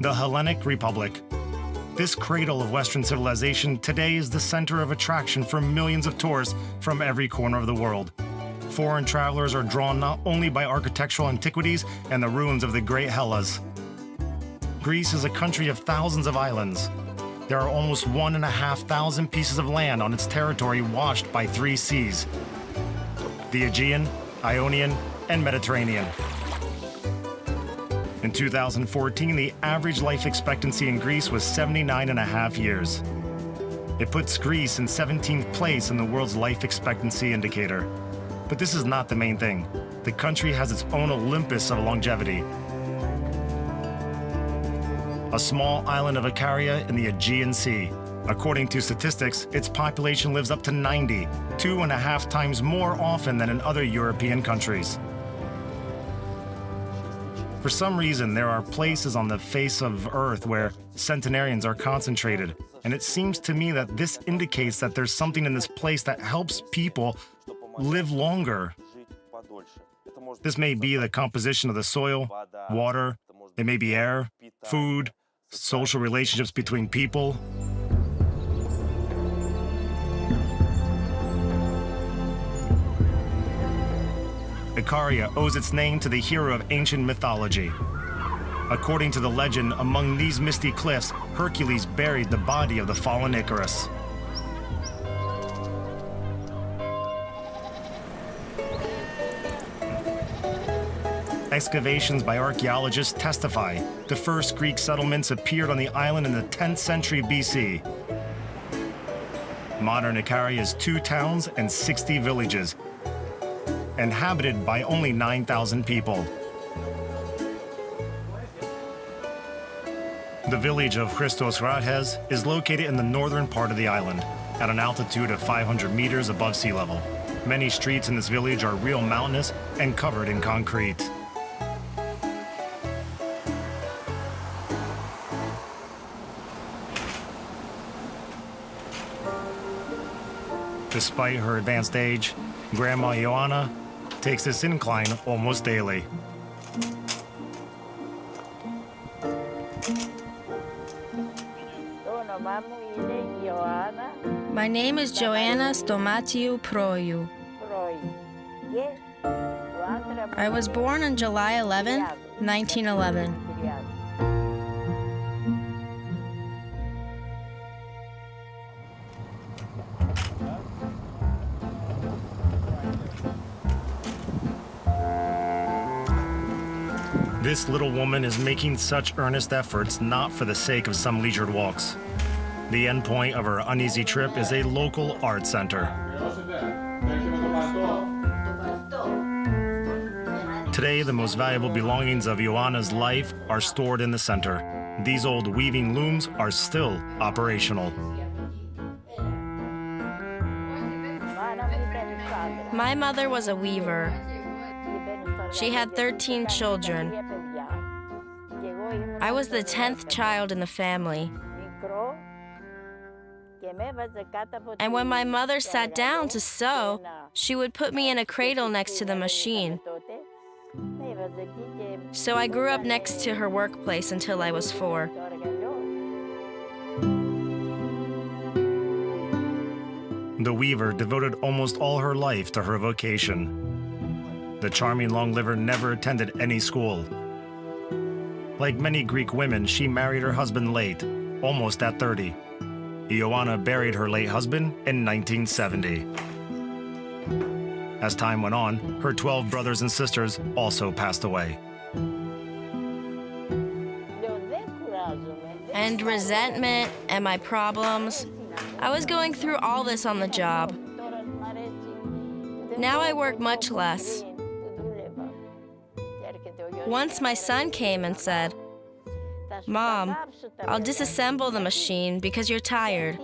The Hellenic Republic. This cradle of Western civilization today is the center of attraction for millions of tourists from every corner of the world. Foreign travelers are drawn not only by architectural antiquities and the ruins of the great Hellas. Greece is a country of thousands of islands. There are almost 1,500 pieces of land on its territory washed by 3 seas: the Aegean, Ionian, and Mediterranean. In 2014, the average life expectancy in Greece was 79.5 years. It puts Greece in 17th place in the world's life expectancy indicator. But this is not the main thing. The country has its own Olympus of longevity. A small island of Icaria in the Aegean Sea. According to statistics, its population lives up to 90, 2.5 times more often than in other European countries. For some reason, there are places on the face of Earth where centenarians are concentrated, and it seems to me that this indicates that there's something in this place that helps people live longer. This may be the composition of the soil, water, it may be air, food, social relationships between people. Icaria owes its name to the hero of ancient mythology. According to the legend, among these misty cliffs, Hercules buried the body of the fallen Icarus. Excavations by archaeologists testify the first Greek settlements appeared on the island in the 10th century BC. Modern Icaria is 2 towns and 60 villages, inhabited by only 9,000 people. The village of Christos Rahes is located in the northern part of the island, at an altitude of 500 meters above sea level. Many streets in this village are real mountainous and covered in concrete. Despite her advanced age, Grandma Joanna takes this incline almost daily. My name is Joanna Proyu. I was born on July 11, 1911. This little woman is making such earnest efforts not for the sake of some leisured walks. The end point of her uneasy trip is a local art center. Today, the most valuable belongings of Joanna's life are stored in the center. These old weaving looms are still operational. My mother was a weaver. She had 13 children. I was the 10th child in the family. And when my mother sat down to sew, she would put me in a cradle next to the machine. So I grew up next to her workplace until I was 4. The weaver devoted almost all her life to her vocation. The charming long-liver never attended any school. Like many Greek women, she married her husband late, almost at 30. Joanna buried her late husband in 1970. As time went on, her 12 brothers and sisters also passed away. And resentment and my problems. I was going through all this on the job. Now I work much less. Once my son came and said, "Mom, I'll disassemble the machine because you're tired."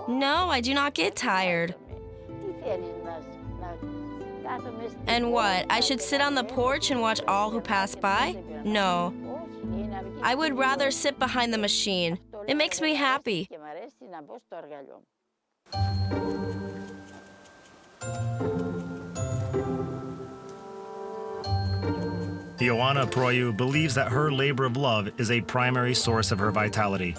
No, I do not get tired. And what, I should sit on the porch and watch all who pass by? No. I would rather sit behind the machine. It makes me happy. Joanna Proyu believes that her labor of love is a primary source of her vitality.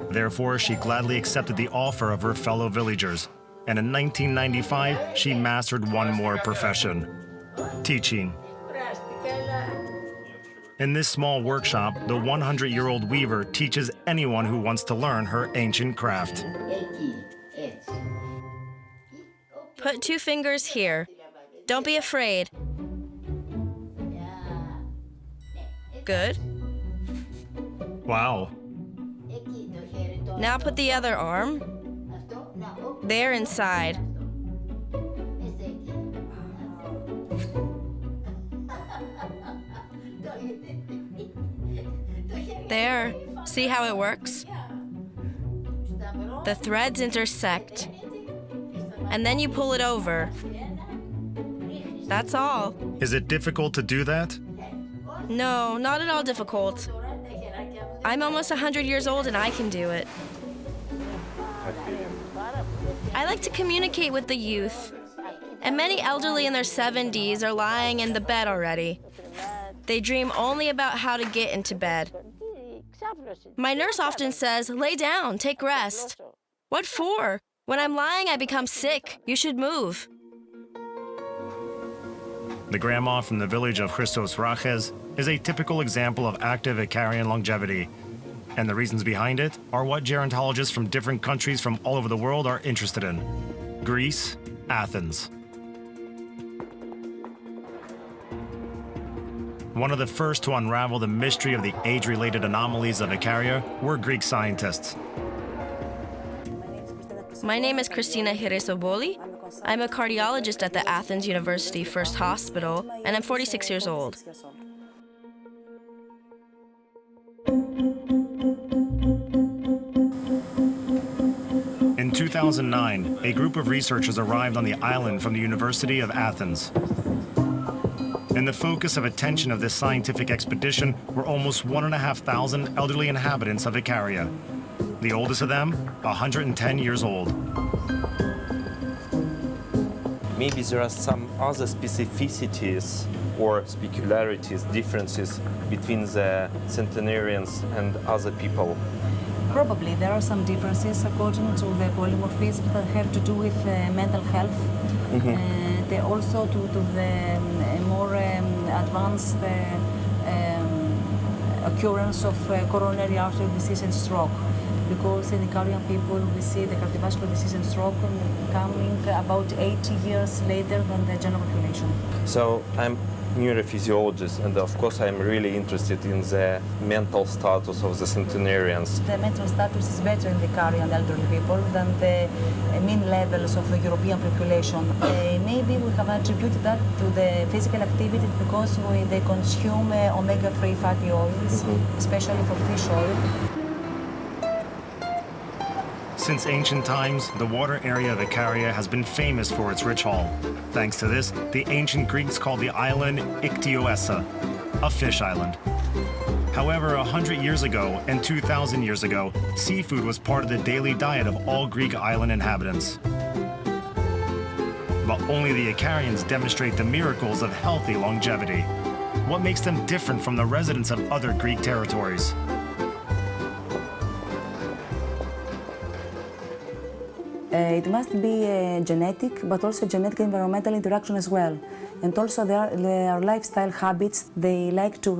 Therefore, she gladly accepted the offer of her fellow villagers. And in 1995, she mastered one more profession: teaching. In this small workshop, the 100-year-old weaver teaches anyone who wants to learn her ancient craft. Put 2 fingers here. Don't be afraid. Good. Wow. Now put the other arm. There inside. There. See how it works? The threads intersect. And then you pull it over. That's all. Is it difficult to do that? No, not at all difficult. I'm almost 100 years old and I can do it. I like to communicate with the youth. And many elderly in their 70s are lying in the bed already. They dream only about how to get into bed. My nurse often says, "Lay down, take rest." What for? When I'm lying, I become sick. You should move. The grandma from the village of Christos Raches is a typical example of active Icarian longevity. And the reasons behind it are what gerontologists from different countries from all over the world are interested in. Greece, Athens. One of the first to unravel the mystery of the age-related anomalies of Icaria were Greek scientists. My name is Christina Hirisoboli. I'm a cardiologist at the Athens University First Hospital, and I'm 46 years old. In 2009, a group of researchers arrived on the island from the University of Athens. And the focus of attention of this scientific expedition were almost 1,500 elderly inhabitants of Icaria. The oldest of them, 110 years old. Maybe there are some other specificities or peculiarities, differences between the centenarians and other people. Probably there are some differences according to the polymorphism that have to do with mental health. They also to the more advanced occurrence of coronary artery disease and stroke. Because in Icarian people we see the cardiovascular disease and stroke coming about 80 years later than the general population. So I'm neurophysiologist, and of course I'm really interested in the mental status of the centenarians. The mental status is better in the Icarian elderly people than the mean levels of the European population. Maybe we have attributed that to the physical activity because they consume omega-3 fatty oils, especially for fish oil. Since ancient times, the water area of Icaria has been famous for its rich haul. Thanks to this, the ancient Greeks called the island Ichthyoessa, a fish island. However, 100 years ago and 2,000 years ago, seafood was part of the daily diet of all Greek island inhabitants. But only the Icarians demonstrate the miracles of healthy longevity. What makes them different from the residents of other Greek territories? It must be genetic, but also genetic environmental interaction as well. And also their lifestyle habits. They like to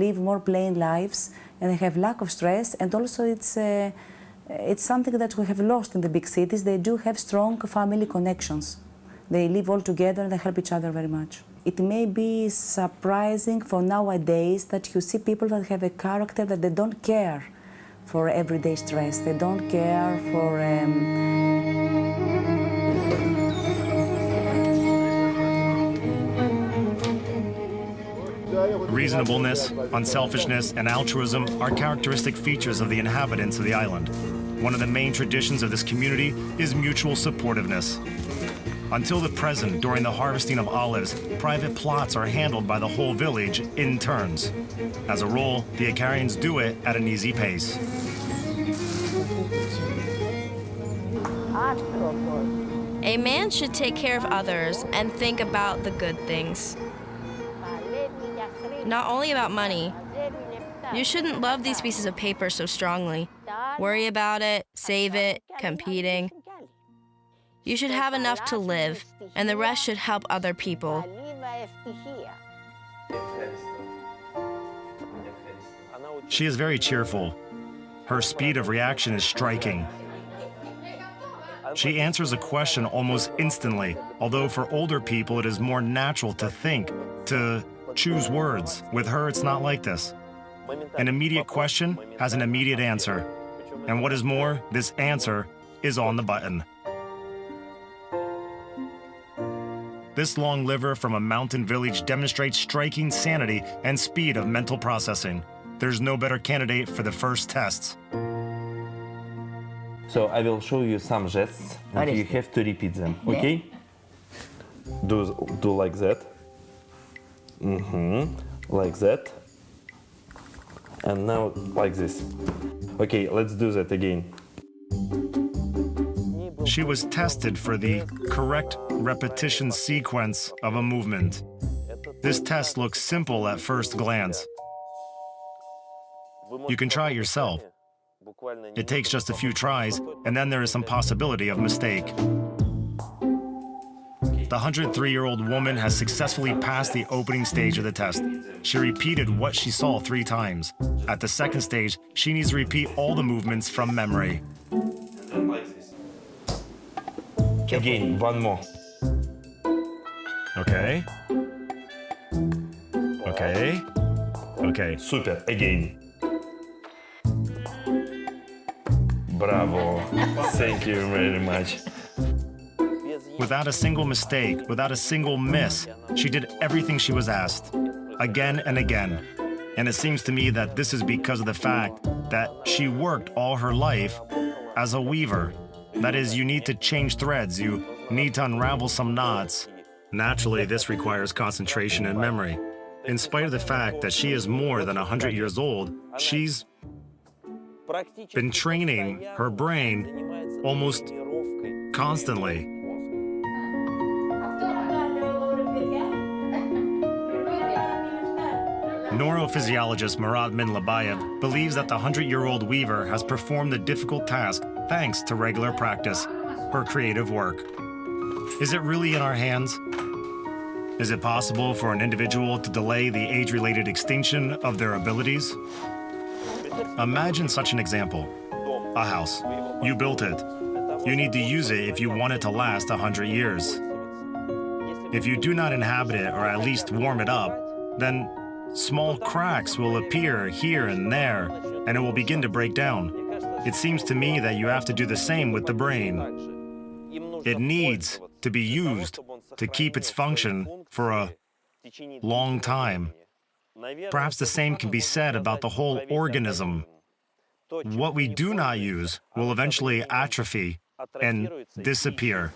live more plain lives, and they have lack of stress. And also it's something that we have lost in the big cities. They do have strong family connections. They live all together and they help each other very much. It may be surprising for nowadays that you see people that have a character that they don't care for everyday stress. They don't care for Reasonableness, unselfishness, and altruism are characteristic features of the inhabitants of the island. One of the main traditions of this community is mutual supportiveness. Until the present, during the harvesting of olives, private plots are handled by the whole village in turns. As a rule, the Icarians do it at an easy pace. A man should take care of others and think about the good things. not only about money. You shouldn't love these pieces of paper so strongly. Worry about it, save it, competing. You should have enough to live, and the rest should help other people. She is very cheerful. Her speed of reaction is striking. She answers a question almost instantly, although for older people it is more natural to think, to choose words. With her, it's not like this. An immediate question has an immediate answer. And what is more, this answer is on the button. This long liver from a mountain village demonstrates striking sanity and speed of mental processing. There's no better candidate for the first tests. So I will show you some gestes, and you have to repeat them, okay? Do like that. Like that. And now like this. Okay, let's do that again. She was tested for the correct repetition sequence of a movement. This test looks simple at first glance. You can try it yourself. It takes just a few tries, and then there is some possibility of mistake. The 103-year-old woman has successfully passed the opening stage of the test. She repeated what she saw 3 times. At the second stage, she needs to repeat all the movements from memory. Again, one more. Okay. Okay. Okay. Super, again. Bravo. Thank you very much. Without a single mistake, without a single miss, she did everything she was asked, again and again. And it seems to me that this is because of the fact that she worked all her life as a weaver. That is, you need to change threads, you need to unravel some knots. Naturally, this requires concentration and memory. In spite of the fact that she is more than 100 years old, she's been training her brain almost constantly. Neurophysiologist Murad Minlabayev believes that the 100-year-old weaver has performed the difficult task thanks to regular practice, her creative work. Is it really in our hands? Is it possible for an individual to delay the age-related extinction of their abilities? Imagine such an example. A house. You built it. You need to use it if you want it to last 100 years. If you do not inhabit it or at least warm it up, then small cracks will appear here and there, and it will begin to break down. It seems to me that you have to do the same with the brain. It needs to be used to keep its function for a long time. Perhaps the same can be said about the whole organism. What we do not use will eventually atrophy and disappear.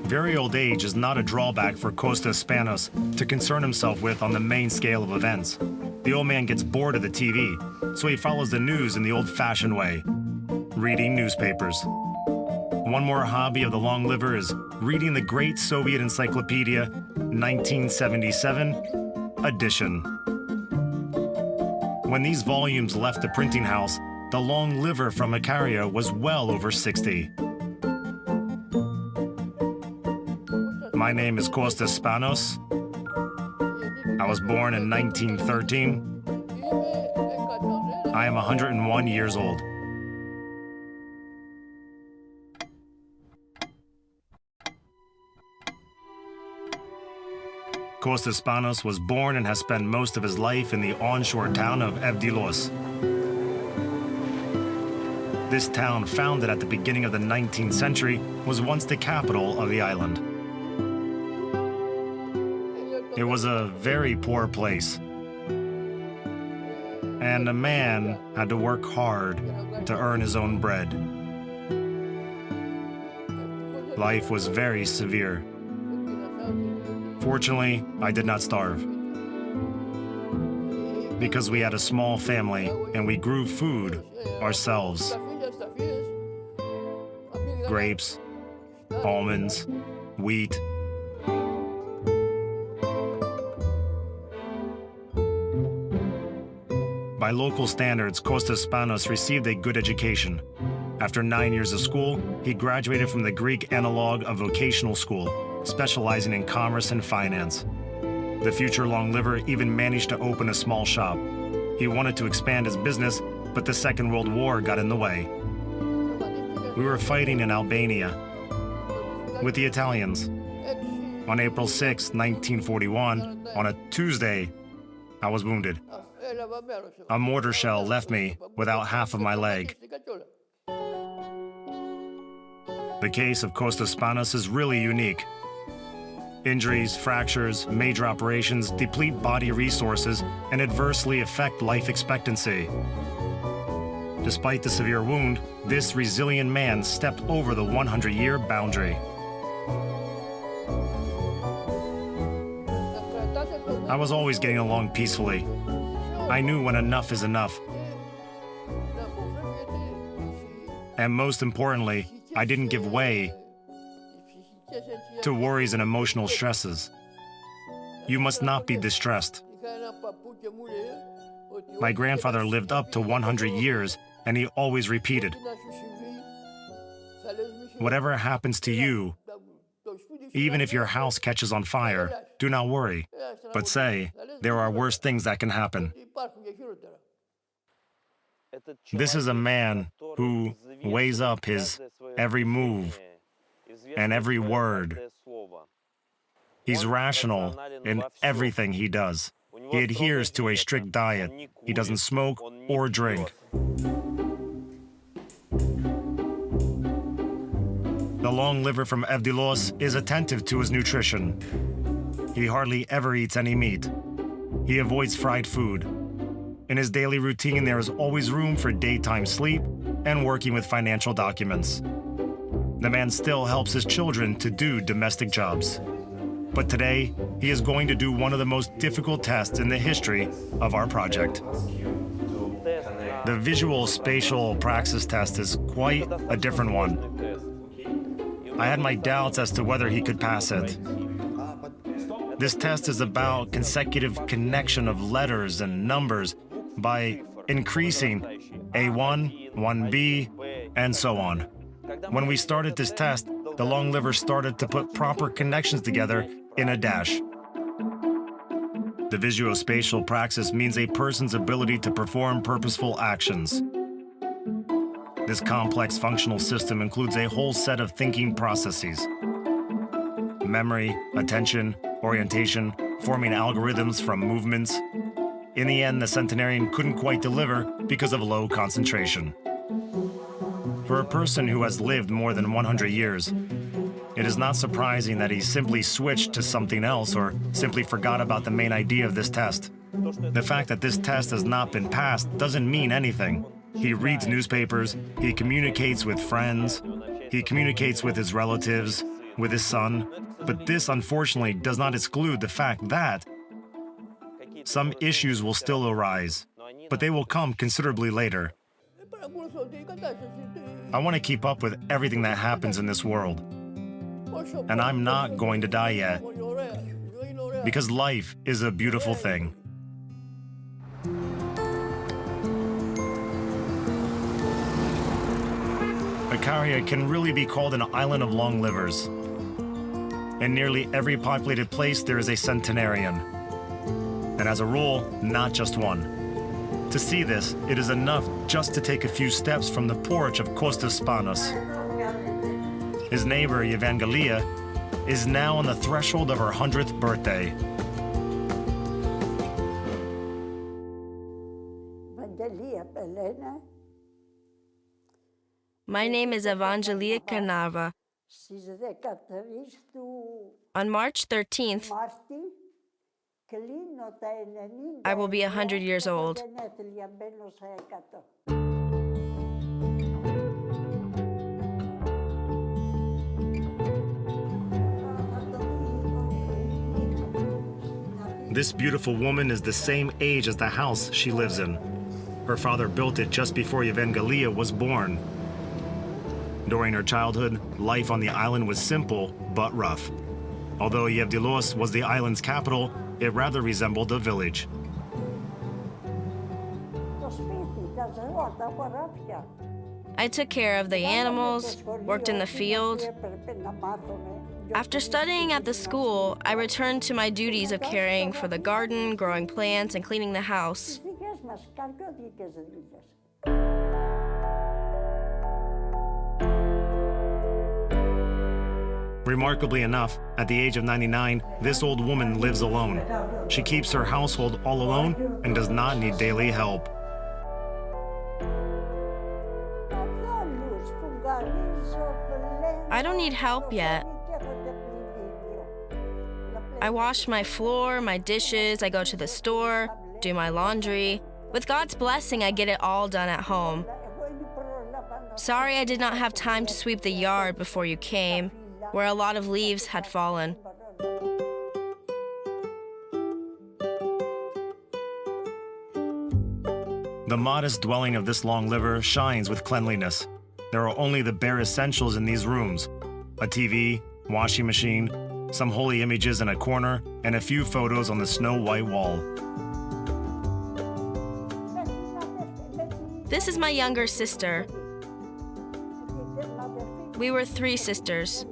Very old age is not a drawback for Costa to concern himself with on the main scale of events. The old man gets bored of the TV, so he follows the news in the old-fashioned way, reading newspapers. One more hobby of the long liver is reading the Great Soviet Encyclopedia, 1977 edition. When these volumes left the printing house, the long liver from Icaria was well over 60. My name is Costa. I was born in 1913. I am 101 years old. Costa was born and has spent most of his life in the onshore town of Evdilos. This town, founded at the beginning of the 19th century, was once the capital of the island. It was a very poor place, and a man had to work hard to earn his own bread. Life was very severe. Fortunately, I did not starve, because we had a small family and we grew food ourselves. grapes, almonds, wheat. By local standards, Costa Spanos received a good education. After 9 years of school, he graduated from the Greek analog of vocational school, specializing in commerce and finance. The future long liver even managed to open a small shop. He wanted to expand his business, but the Second World War got in the way. We were fighting in Albania with the Italians. On April 6, 1941, on a Tuesday, I was wounded. A mortar shell left me without half of my leg. The case of Costa Spanos is really unique. Injuries, fractures, major operations deplete body resources and adversely affect life expectancy. Despite the severe wound, this resilient man stepped over the 100-year boundary. I was always getting along peacefully. I knew when enough is enough. And most importantly, I didn't give way to worries and emotional stresses. You must not be distressed. My grandfather lived up to 100 years, and he always repeated, whatever happens to you, even if your house catches on fire, do not worry, but say, there are worse things that can happen. This is a man who weighs up his every move and every word. He's rational in everything he does. He adheres to a strict diet. He doesn't smoke or drink. The long liver from Evdilos is attentive to his nutrition. He hardly ever eats any meat. He avoids fried food. In his daily routine, there is always room for daytime sleep and working with financial documents. The man still helps his children to do domestic jobs. But today, he is going to do one of the most difficult tests in the history of our project. The visual spatial praxis test is quite a different one. I had my doubts as to whether he could pass it. This test is about consecutive connection of letters and numbers by increasing A1, 1B, and so on. When we started this test, the long liver started to put proper connections together in a dash. The visuospatial praxis means a person's ability to perform purposeful actions. This complex functional system includes a whole set of thinking processes: memory, attention, orientation, forming algorithms from movements. In the end, the centenarian couldn't quite deliver because of low concentration. For a person who has lived more than 100 years, it is not surprising that he simply switched to something else or simply forgot about the main idea of this test. The fact that this test has not been passed doesn't mean anything. He reads newspapers, he communicates with friends, he communicates with his relatives, with his son, but this unfortunately does not exclude the fact that some issues will still arise, but they will come considerably later. I want to keep up with everything that happens in this world, and I'm not going to die yet, because life is a beautiful thing. Icaria can really be called an island of long livers. In nearly every populated place, there is a centenarian. And as a rule, not just one. To see this, it is enough just to take a few steps from the porch of Costa Spanos. His neighbor, Evangelia, is now on the threshold of her 100th birthday. My name is Evangelia Canava. On March 13th, I will be 100 years old. This beautiful woman is the same age as the house she lives in. Her father built it just before Evangelia was born. During her childhood, life on the island was simple but rough. Although Yevdilos was the island's capital, it rather resembled a village. I took care of the animals, worked in the field. After studying at the school, I returned to my duties of caring for the garden, growing plants, and cleaning the house. Remarkably enough, at the age of 99, this old woman lives alone. She keeps her household all alone and does not need daily help. I don't need help yet. I wash my floor, my dishes, I go to the store, do my laundry. With God's blessing, I get it all done at home. Sorry I did not have time to sweep the yard before you came, where a lot of leaves had fallen. The modest dwelling of this long liver shines with cleanliness. There are only the bare essentials in these rooms: a TV, washing machine, some holy images in a corner, and a few photos on the snow-white wall. This is my younger sister. We were 3 sisters.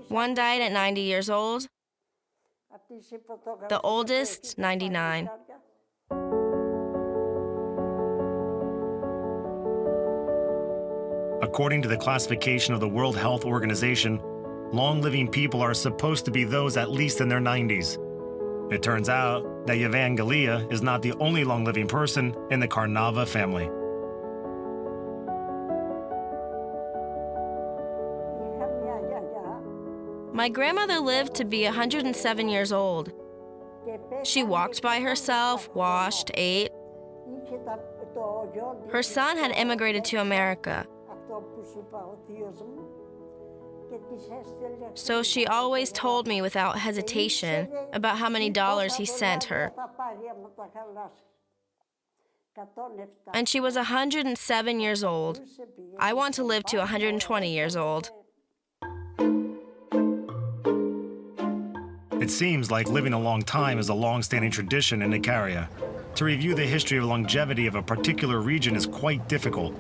One died at 90 years old. The oldest, 99. According to the classification of the World Health Organization, long-living people are supposed to be those at least in their 90s. It turns out that Evangelia is not the only long-living person in the Karnava family. My grandmother lived to be 107 years old. She walked by herself, washed, ate. Her son had immigrated to America. So she always told me without hesitation about how many dollars he sent her. And she was 107 years old. I want to live to 120 years old. It seems like living a long time is a long-standing tradition in Icaria. To review the history of longevity of a particular region is quite difficult.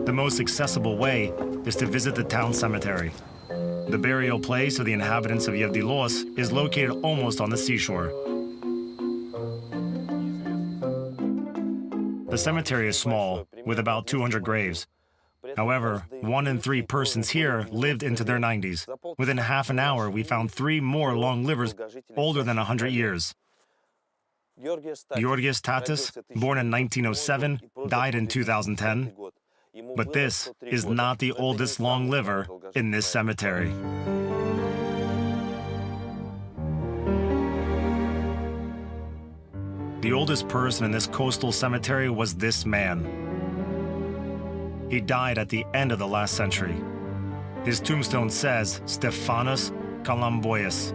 The most accessible way is to visit the town cemetery. The burial place of the inhabitants of Yevdilos is located almost on the seashore. The cemetery is small, with about 200 graves. However, 1 in 3 persons here lived into their 90s. Within half an hour, we found 3 more long livers older than 100 years. Georgios Tatis, born in 1907, died in 2010. But this is not the oldest long liver in this cemetery. The oldest person in this coastal cemetery was this man. He died at the end of the last century. His tombstone says Stephanos Kalamboyas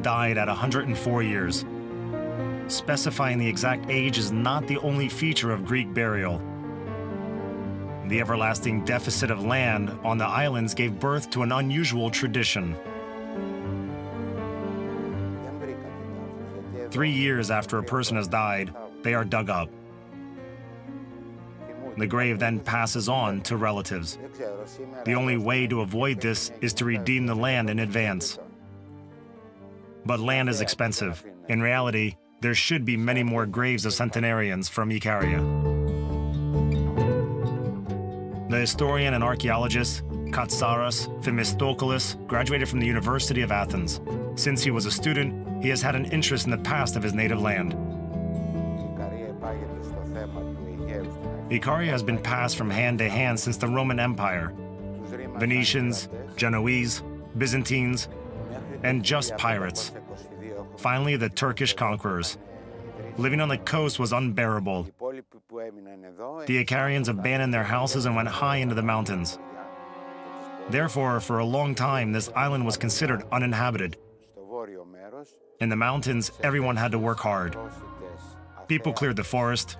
died at 104 years. Specifying the exact age is not the only feature of Greek burial. The everlasting deficit of land on the islands gave birth to an unusual tradition. 3 years after a person has died, they are dug up. The grave then passes on to relatives. The only way to avoid this is to redeem the land in advance. But land is expensive. In reality, there should be many more graves of centenarians from Icaria. The historian and archaeologist Katsaras Themistokoulos graduated from the University of Athens. Since he was a student, he has had an interest in the past of his native land. Icaria has been passed from hand to hand since the Roman Empire. Venetians, Genoese, Byzantines, and just pirates. Finally, the Turkish conquerors. Living on the coast was unbearable. The Icarians abandoned their houses and went high into the mountains. Therefore, for a long time, this island was considered uninhabited. In the mountains, everyone had to work hard. People cleared the forest,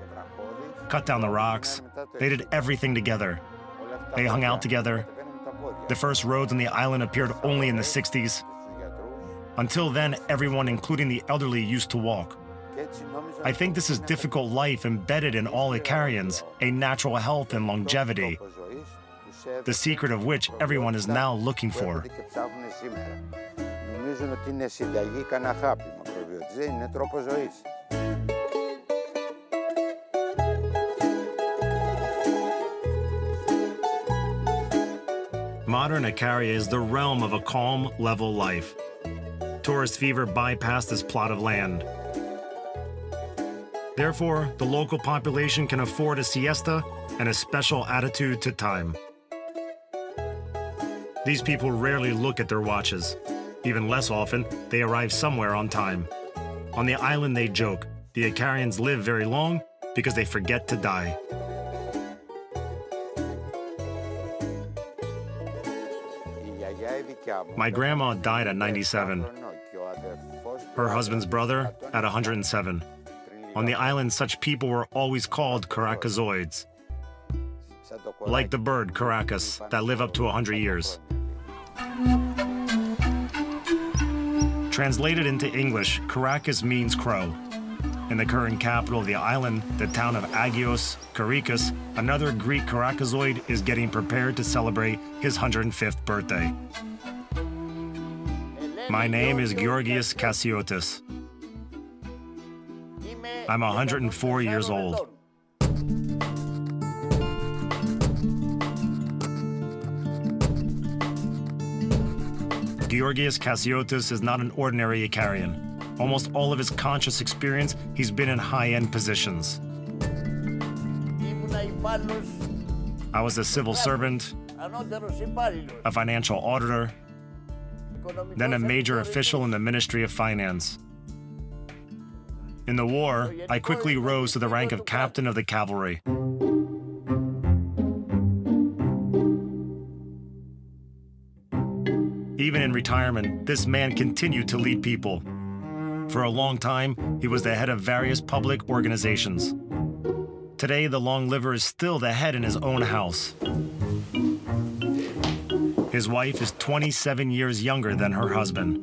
cut down the rocks. They did everything together. They hung out together. The first roads on the island appeared only in the 60s. Until then, everyone, including the elderly, used to walk. I think this is difficult life embedded in all Icarians, a natural health and longevity, the secret of which everyone is now looking for. Modern Icaria is the realm of a calm, level life. Tourist fever bypassed this plot of land. Therefore, the local population can afford a siesta and a special attitude to time. These people rarely look at their watches. Even less often, they arrive somewhere on time. On the island, they joke, the Icarians live very long because they forget to die. My grandma died at 97. Her husband's brother at 107. On the island, such people were always called Caracazoids, like the bird Caracas that live up to 100 years. Translated into English, Caracas means crow. In the current capital of the island, the town of Agios, Caricus, another Greek Caracazoid is getting prepared to celebrate his 105th birthday. My name is Georgios Kassiotis. I'm 104 years old. Georgios Kassiotis is not an ordinary Icarian. Almost all of his conscious experience, he's been in high-end positions. I was a civil servant, a financial auditor, then a major official in the Ministry of Finance. In the war, I quickly rose to the rank of captain of the cavalry. Even in retirement, this man continued to lead people. For a long time, he was the head of various public organizations. Today, the long liver is still the head in his own house. His wife is 27 years younger than her husband.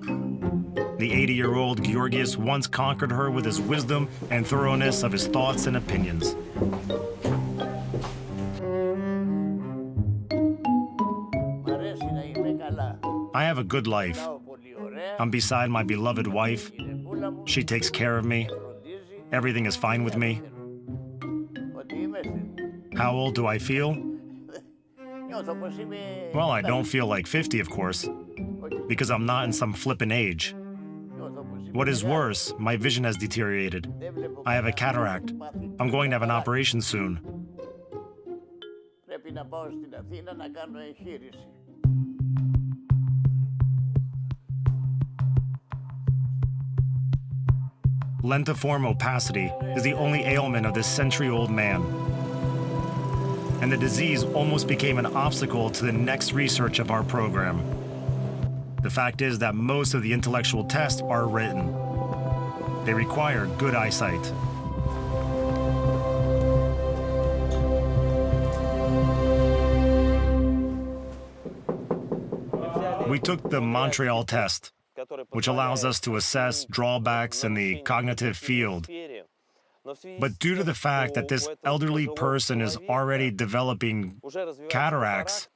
The 80-year-old Georgios once conquered her with his wisdom and thoroughness of his thoughts and opinions. I have a good life. I'm beside my beloved wife. She takes care of me. Everything is fine with me. How old do I feel? Well, I don't feel like 50, of course, because I'm not in some flippant age. What is worse, my vision has deteriorated. I have a cataract. I'm going to have an operation soon. Lentiform opacity is the only ailment of this century-old man. And the disease almost became an obstacle to the next research of our program. The fact is that most of the intellectual tests are written. They require good eyesight. We took the Montreal test, which allows us to assess drawbacks in the cognitive field. But due to the fact that this elderly person is already developing cataracts,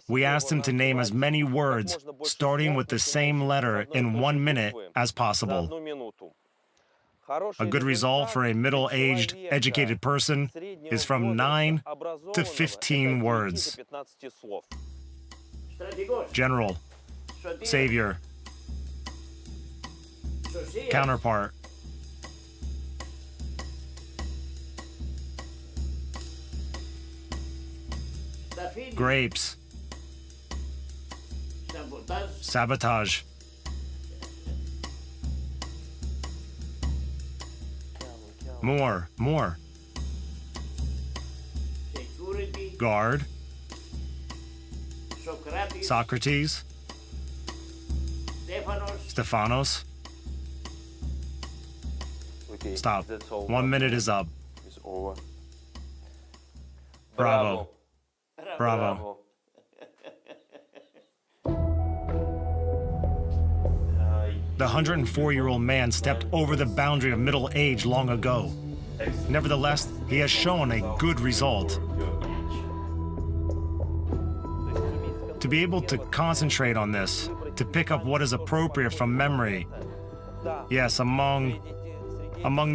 we asked him to name as many words, starting with the same letter in 1 minute as possible. A good result for a middle-aged, educated person is from 9 to 15 words. General, savior, counterpart, grapes, sabotage, more, guard, Socrates, Stephanos. Okay, Stop. that's all. 1 minute is up. It's over. Bravo. Bravo. The 104-year-old man stepped over the boundary of middle age long ago. Nevertheless, he has shown a good result. To be able to concentrate on this, to pick up what is appropriate from memory. Yes, among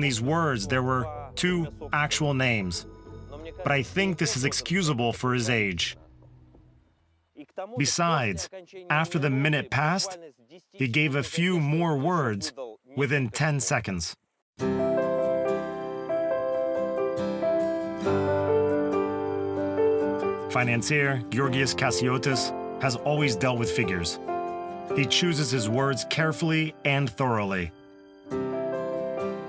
these words, there were 2 actual names. But I think this is excusable for his age. Besides, after the minute passed, he gave a few more words within 10 seconds. Financier Georgios Cassiotis has always dealt with figures. He chooses his words carefully and thoroughly.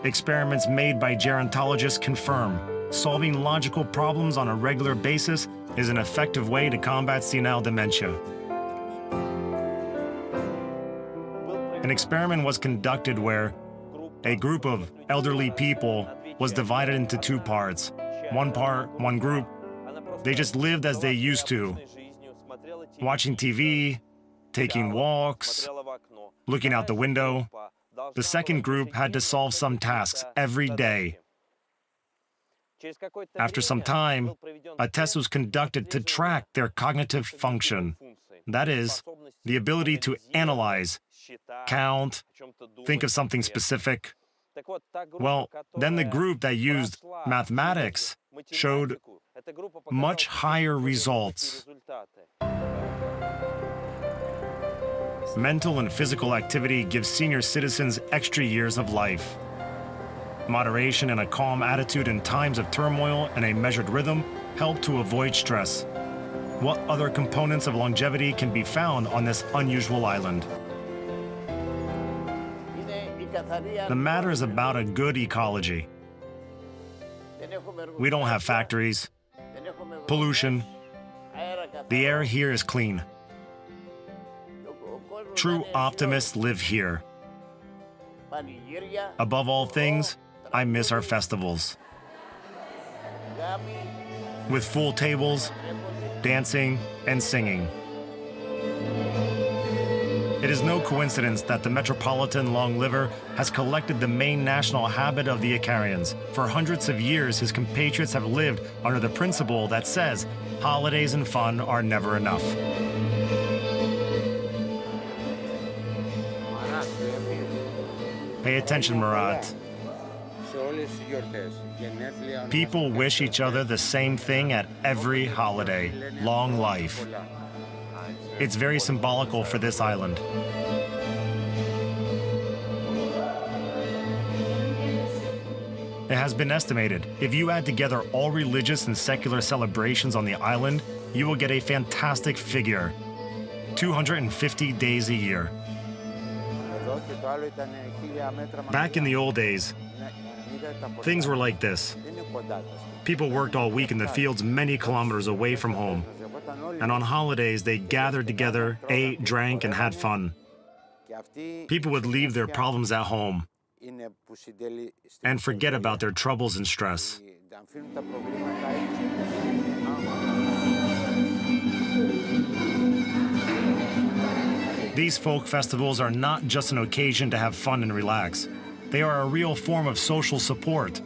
Experiments made by gerontologists confirm solving logical problems on a regular basis is an effective way to combat senile dementia. An experiment was conducted where a group of elderly people was divided into 2 parts. One group, they just lived as they used to, watching TV, taking walks, looking out the window. The second group had to solve some tasks every day. After some time, a test was conducted to track their cognitive function. That is, the ability to analyze, count, think of something specific. Well, then the group that used mathematics showed much higher results. Mental and physical activity gives senior citizens extra years of life. Moderation and a calm attitude in times of turmoil and a measured rhythm help to avoid stress. What other components of longevity can be found on this unusual island? The matter is about a good ecology. We don't have factories, pollution. The air here is clean. True optimists live here. Above all things, I miss our festivals. With full tables, dancing, and singing. It is no coincidence that the metropolitan long liver has collected the main national habit of the Icarians. For hundreds of years, his compatriots have lived under the principle that says, holidays and fun are never enough. Pay attention, Murat. People wish each other the same thing at every holiday, long life. It's very symbolical for this island. It has been estimated, if you add together all religious and secular celebrations on the island, you will get a fantastic figure, 250 days a year. Back in the old days, things were like this. People worked all week in the fields many kilometers away from home. And on holidays, they gathered together, ate, drank, and had fun. People would leave their problems at home and forget about their troubles and stress. These folk festivals are not just an occasion to have fun and relax. They are a real form of social support.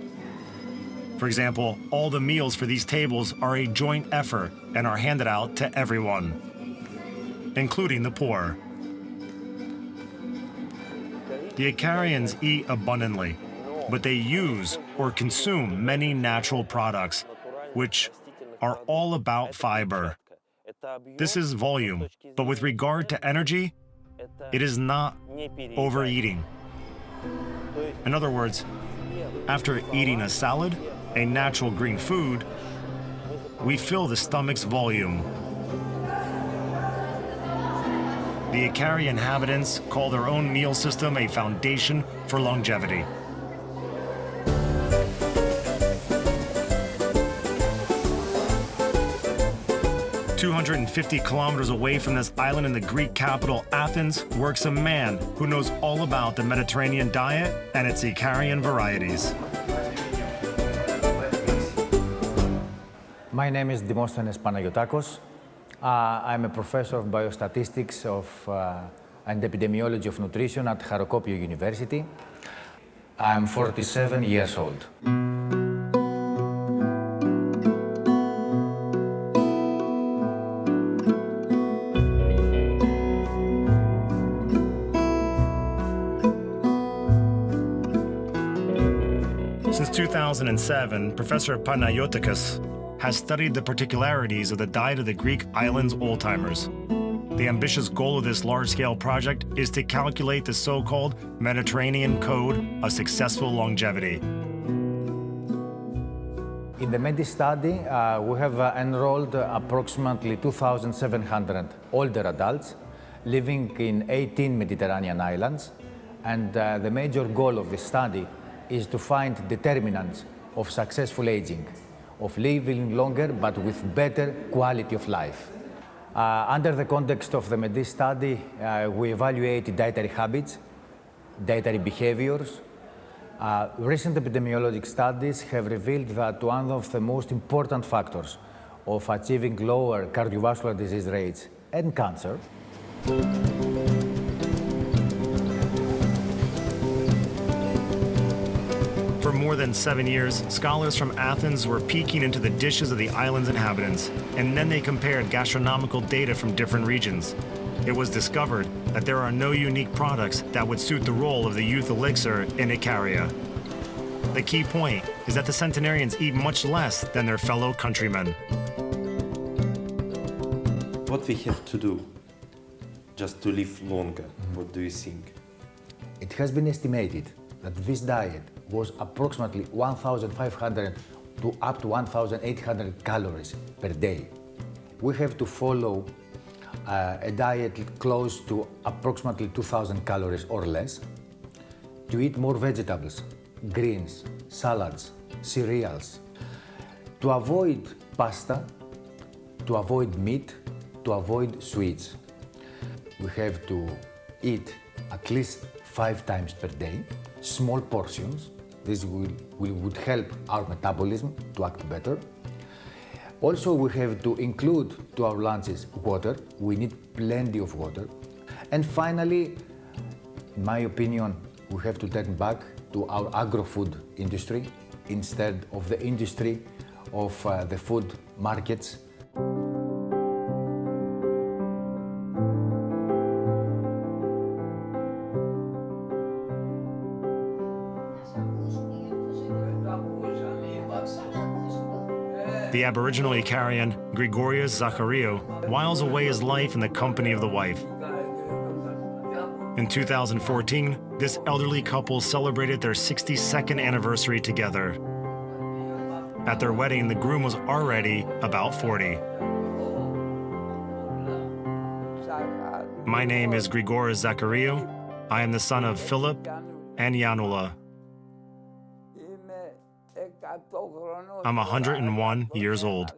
For example, all the meals for these tables are a joint effort and are handed out to everyone, including the poor. The Icarians eat abundantly, but they use or consume many natural products, which are all about fiber. This is volume, but with regard to energy, it is not overeating. In other words, after eating a salad, a natural green food, we fill the stomach's volume. The Icarian inhabitants call their own meal system a foundation for longevity. "250 kilometers away from this island in the Greek capital, Athens, works a man who knows all about the Mediterranean diet and its Icarian varieties. My name is Demosthenes Panagiotakos. I'm a professor of biostatistics and epidemiology of nutrition at Harokopio University. I'm 47 years old. Since 2007, Professor Panagiotakos has studied the particularities of the diet of the Greek islands old-timers. The ambitious goal of this large-scale project is to calculate the so-called Mediterranean code of successful longevity. In the MEDI study, we have enrolled approximately 2,700 older adults living in 18 Mediterranean islands, and the major goal of this study is to find determinants of successful aging, of living longer but with better quality of life. Under the context of the MEDI study, we evaluate dietary habits, dietary behaviors. Recent epidemiologic studies have revealed that one of the most important factors of achieving lower cardiovascular disease rates and cancer For more than 7 years, scholars from Athens were peeking into the dishes of the island's inhabitants, and then they compared gastronomical data from different regions. It was discovered that there are no unique products that would suit the role of the youth elixir in Icaria. The key point is that the centenarians eat much less than their fellow countrymen. What we have to do just to live longer, what do you think? It has been estimated that this diet was approximately 1,500 to up to 1,800 calories per day. We have to follow a diet close to approximately 2,000 calories or less, to eat more vegetables, greens, salads, cereals, to avoid pasta, to avoid meat, to avoid sweets. We have to eat at least 5 times per day, small portions. This would help our metabolism to act better. Also, we have to include to our lunches water. We need plenty of water. And finally, in my opinion, we have to turn back to our agro-food industry instead of the industry of the food markets. The Aboriginal Icarian, Grigorios Zachariou, whiles away his life in the company of the wife. In 2014, this elderly couple celebrated their 62nd anniversary together. At their wedding, the groom was already about 40. My name is Grigorios Zachariou. I am the son of Philip and Yanula. I'm 101 years old.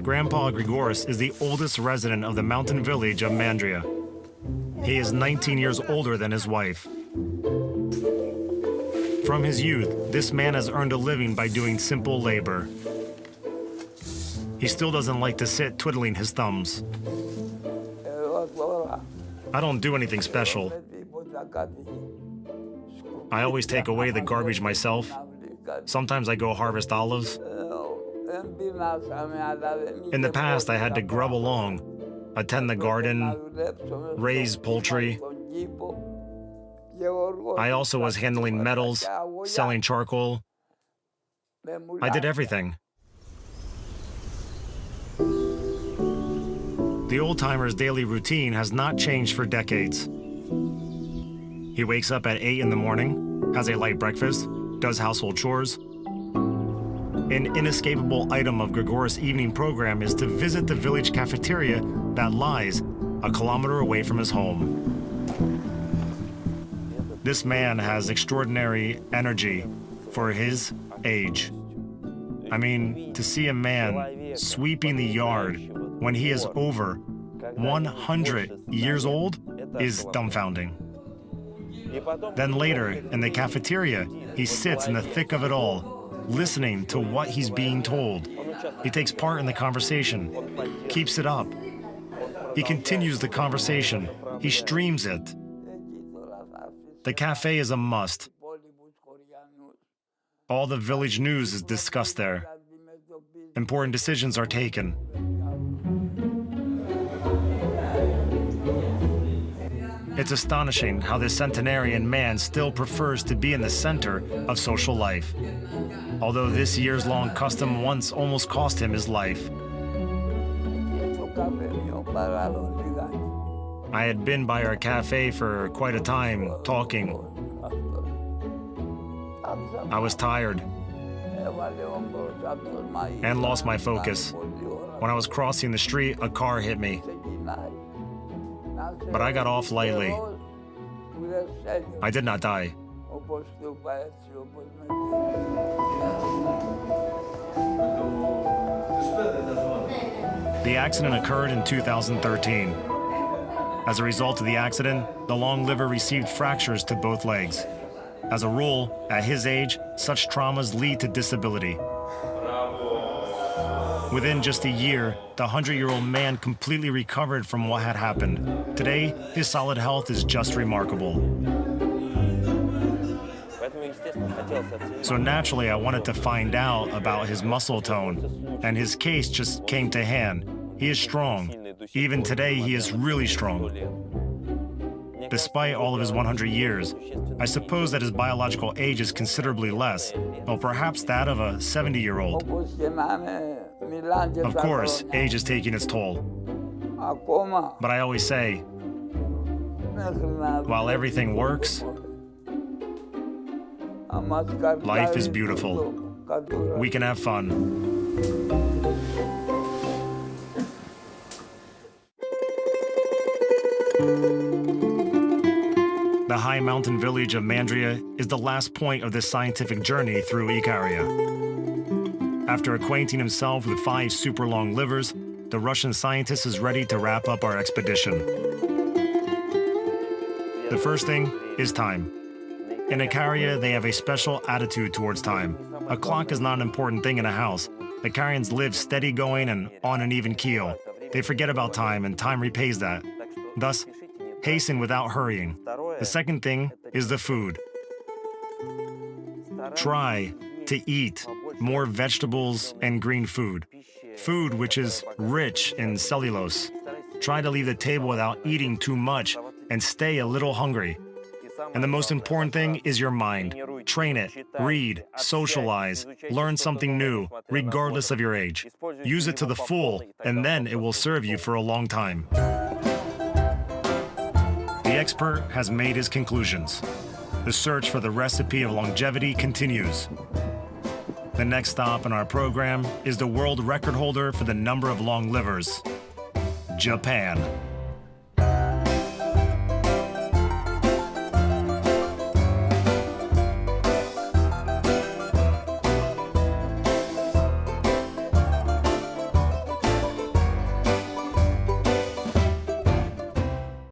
Grandpa Grigoris is the oldest resident of the mountain village of Mandria. He is 19 years older than his wife. From his youth, this man has earned a living by doing simple labor. He still doesn't like to sit twiddling his thumbs. I don't do anything special. I always take away the garbage myself. Sometimes I go harvest olives. In the past, I had to grub along, attend the garden, raise poultry. I also was handling metals, selling charcoal. I did everything. The old-timer's daily routine has not changed for decades. He wakes up at 8 in the morning, has a light breakfast, does household chores. An inescapable item of Grigoris' evening program is to visit the village cafeteria that lies a kilometer away from his home. This man has extraordinary energy for his age. I mean, to see a man sweeping the yard when he is over 100 years old, is dumbfounding. Then later, in the cafeteria, he sits in the thick of it all, listening to what he's being told. He takes part in the conversation, keeps it up. He continues the conversation. He streams it. The cafe is a must. All the village news is discussed there. Important decisions are taken. It's astonishing how this centenarian man still prefers to be in the center of social life, although this years-long custom once almost cost him his life. I had been by our cafe for quite a time, talking. I was tired and lost my focus. When I was crossing the street, a car hit me. But I got off lightly. I did not die. The accident occurred in 2013. As a result of the accident, the long liver received fractures to both legs. As a rule, at his age, such traumas lead to disability. Within just a year, the 100-year-old man completely recovered from what had happened. Today, his solid health is just remarkable. So naturally, I wanted to find out about his muscle tone, and his case just came to hand. He is strong. Even today, he is really strong. Despite all of his 100 years, I suppose that his biological age is considerably less, or perhaps that of a 70-year-old. Of course, age is taking its toll. But I always say, while everything works, life is beautiful. We can have fun. The high mountain village of Mandria is the last point of this scientific journey through Icaria. After acquainting himself with 5 super long livers, the Russian scientist is ready to wrap up our expedition. The first thing is time. In Icaria, they have a special attitude towards time. A clock is not an important thing in a house. Icarians live steady going and on an even keel. They forget about time, and time repays that. Thus, hasten without hurrying. The second thing is the food. Try to eat more vegetables and green food. Food which is rich in cellulose. Try to leave the table without eating too much and stay a little hungry. And the most important thing is your mind. Train it, read, socialize, learn something new, regardless of your age. Use it to the full, and then it will serve you for a long time. The expert has made his conclusions. The search for the recipe of longevity continues. The next stop in our program is the world record holder for the number of long livers, Japan.